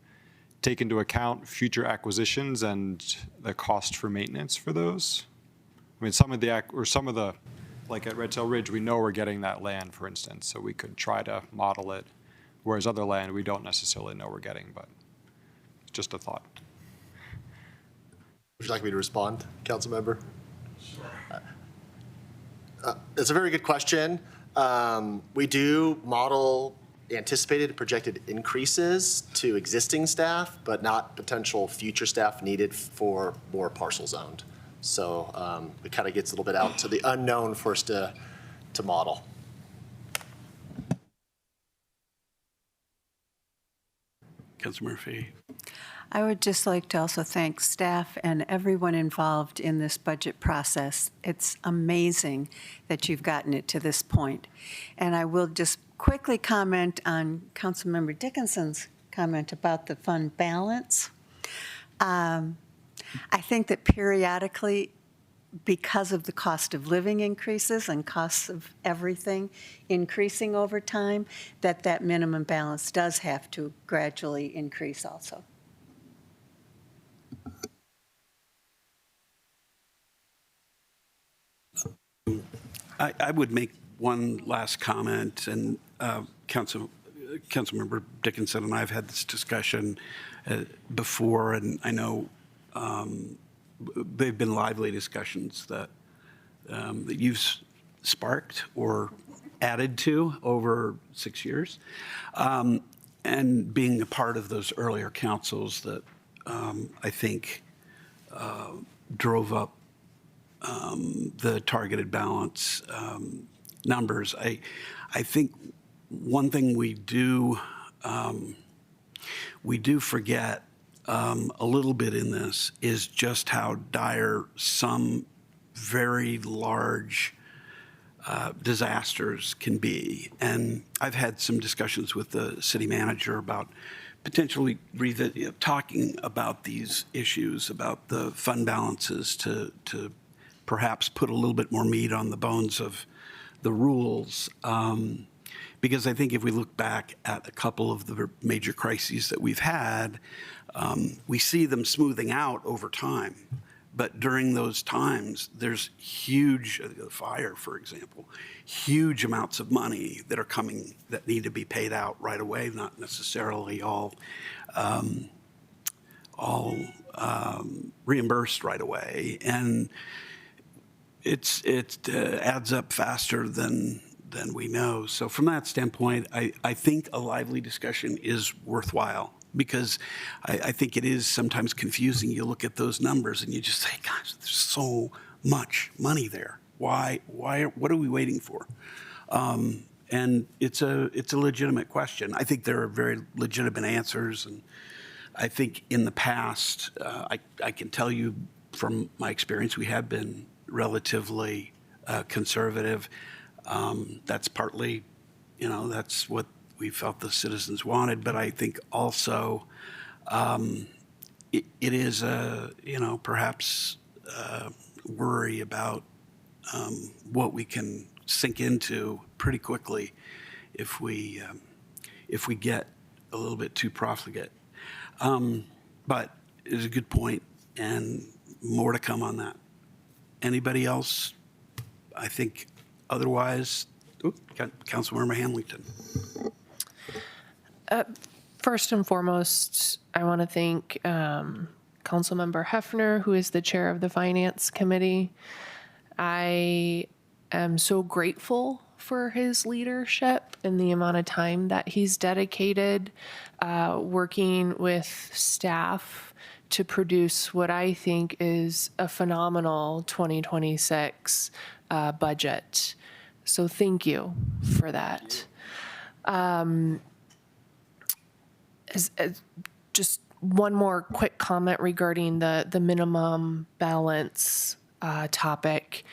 take into account future acquisitions and the cost for maintenance for those? I mean, some of the, like at Red Tail Ridge, we know we're getting that land, for instance, so we could try to model it, whereas other land we don't necessarily know we're getting, but just a thought. Would you like me to respond, council member? Sure. It's a very good question. We do model anticipated and projected increases to existing staff, but not potential future staff needed for more parcels owned. So it kind of gets a little bit out to the unknown for us to model. Councilmember Fahey. I would just like to also thank staff and everyone involved in this budget process. It's amazing that you've gotten it to this point. And I will just quickly comment on Councilmember Dickinson's comment about the fund balance. I think that periodically, because of the cost of living increases and costs of everything increasing over time, that minimum balance does have to gradually increase also. I would make one last comment, and Councilmember Dickinson and I have had this discussion before, and I know they've been lively discussions that you've sparked or added to over 6 years, and being a part of those earlier councils that I think drove up the targeted balance numbers. I think one thing we do we do forget a little bit in this is just how dire some very large disasters can be. And I've had some discussions with the city manager about potentially talking about these issues, about the fund balances to perhaps put a little bit more meat on the bones of the rules. Because I think if we look back at a couple of the major crises that we've had, we see them smoothing out over time. But during those times, there's huge, fire, for example, huge amounts of money that are coming that need to be paid out right away, not necessarily all reimbursed right away. And it adds up faster than we know. So from that standpoint, I think a lively discussion is worthwhile, because I think it is sometimes confusing. You look at those numbers and you just say, gosh, there's so much money there. Why, what are we waiting for? And it's a legitimate question. I think there are very legitimate answers. And I think in the past, I can tell you from my experience, we have been relatively conservative. That's partly, that's what we felt the citizens wanted, but I think also it is perhaps worry about what we can sink into pretty quickly if we get a little bit too profligate. But it's a good point, and more to come on that. Anybody else? I think otherwise, Councilmember Hamilton. First and foremost, I want to thank Councilmember Hefner, who is the chair of the Finance Committee. I am so grateful for his leadership and the amount of time that he's dedicated working with staff to produce what I think is a phenomenal 2026 budget. So thank you for that. Just one more quick comment regarding the minimum balance topic.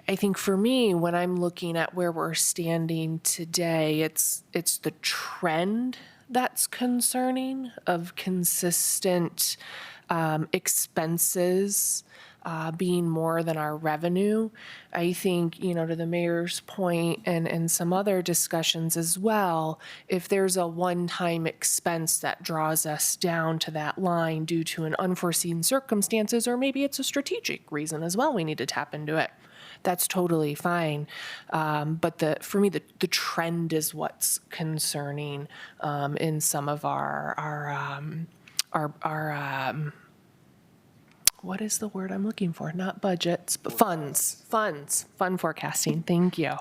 I think for me, when I'm looking at where we're standing today, it's the trend that's concerning of consistent expenses being more than our revenue. I think, to the mayor's point and some other discussions as well, if there's a one-time expense that draws us down to that line due to an unforeseen circumstances, or maybe it's a strategic reason as well, we need to tap into it. That's totally fine. But for me, the trend is what's concerning in some of our what is the word I'm looking for? Not budgets, but fund forecasting. Thank you.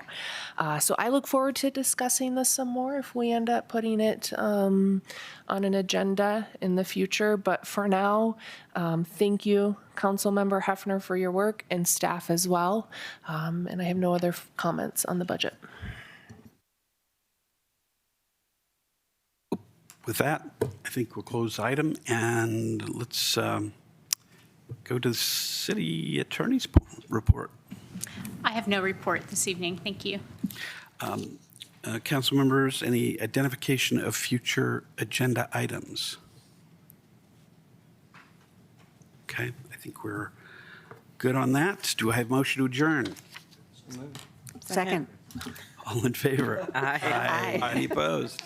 So I look forward to discussing this some more if we end up putting it on an agenda in the future. But for now, thank you, Councilmember Hefner, for your work, and staff as well. And I have no other comments on the budget. With that, I think we'll close the item, and let's go to the city attorney's report. I have no report this evening. Thank you. Council members, any identification of future agenda items? Okay, I think we're good on that. Do I have motion to adjourn? Second. All in favor? Aye. Any opposed?